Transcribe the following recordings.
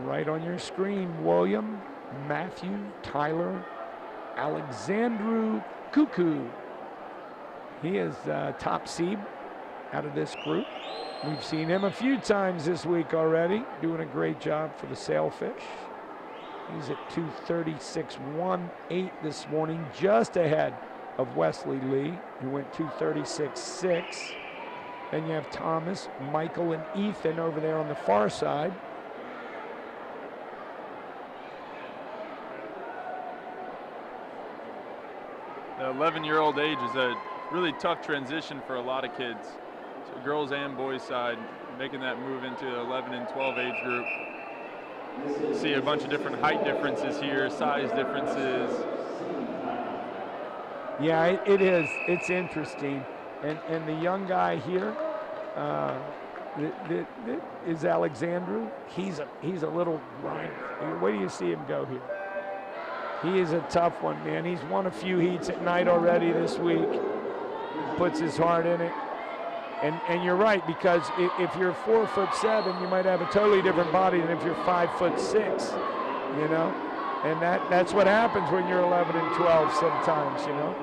right on your screen, William Matthew Tyler Alexandru Cuckoo. He is top seed out of this group. We've seen him a few times this week already, doing a great job for the Sailfish. He's at 236.18 this morning, just ahead of Wesley Lee, who went 236.6. Then you have Thomas, Michael, and Ethan over there on the far side. The 11-year-old age is a really tough transition for a lot of kids. So girls and boys side, making that move into the 11 and 12 age group. You see a bunch of different height differences here, size differences. Yeah, it is. It's interesting. And the young guy here is Alexandru. He's a little grinder. Where do you see him go here? He is a tough one, man. He's won a few heats at night already this week. Puts his heart in it. And you're right, because if you're 4'7", you might have a totally different body than if you're 5'6", you know? And that's what happens when you're 11 and 12 sometimes, you know?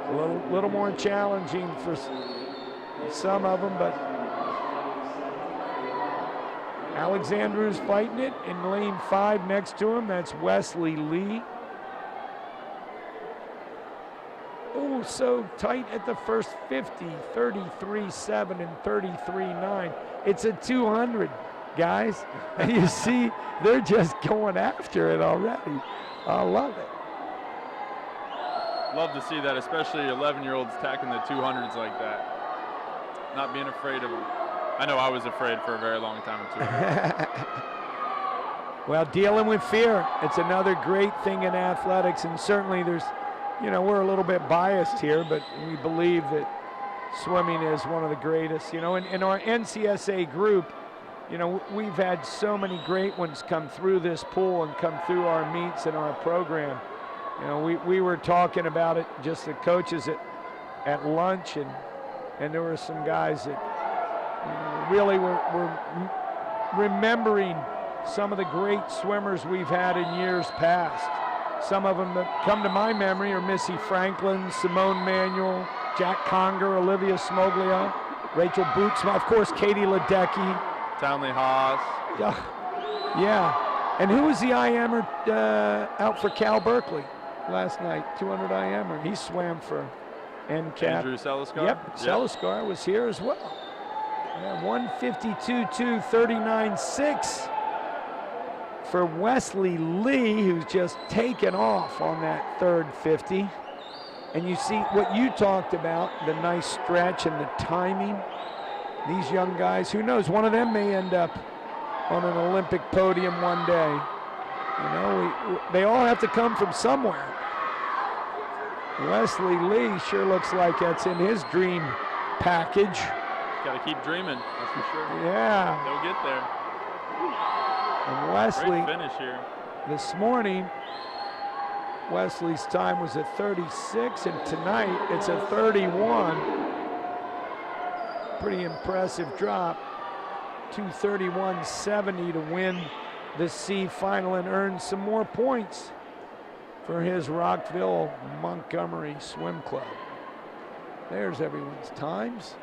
A little more challenging for some of them, but Alexandru's fighting it in lane 5 next to him. That's Wesley Lee. Oh, so tight at the first 50, 33.7 and 33.9. It's a 200, guys. And you see, they're just going after it already. I love it. Love to see that, especially 11-year-olds attacking the 200s like that. Not being afraid of them. I know I was afraid for a very long time too. Well, dealing with fear, it's another great thing in athletics, and certainly there's, you know, we're a little bit biased here, but we believe that swimming is one of the greatest. You know, in our NCSA group, you know, we've had so many great ones come through this pool and come through our meets and our program. You know, we were talking about it, just the coaches at lunch, and there were some guys that really were remembering some of the great swimmers we've had in years past. Some of them that come to my memory are Missy Franklin, Simone Manuel, Jack Conger, Olivia Smoglia, Rachel Bootsma, of course, Katie Ledecky. Townley Haas. Yeah. And who was the IMer out for Cal Berkeley last night? 200 IMer. He swam for NCAP. Andrew Seliscar? Yep, Seliscar was here as well. Yeah, 152.2, 39.6 for Wesley Lee, who's just taken off on that third 50. And you see what you talked about, the nice stretch and the timing. These young guys, who knows, one of them may end up on an Olympic podium one day. You know, they all have to come from somewhere. Wesley Lee sure looks like that's in his dream package. Got to keep dreaming, that's for sure. Yeah. They'll get there. And Wesley, great finish here. This morning, Wesley's time was a 36, and tonight it's a 31. Pretty impressive drop. 231.70 to win the C final and earn some more points for his Rockville Montgomery Swim Club. There's everyone's times.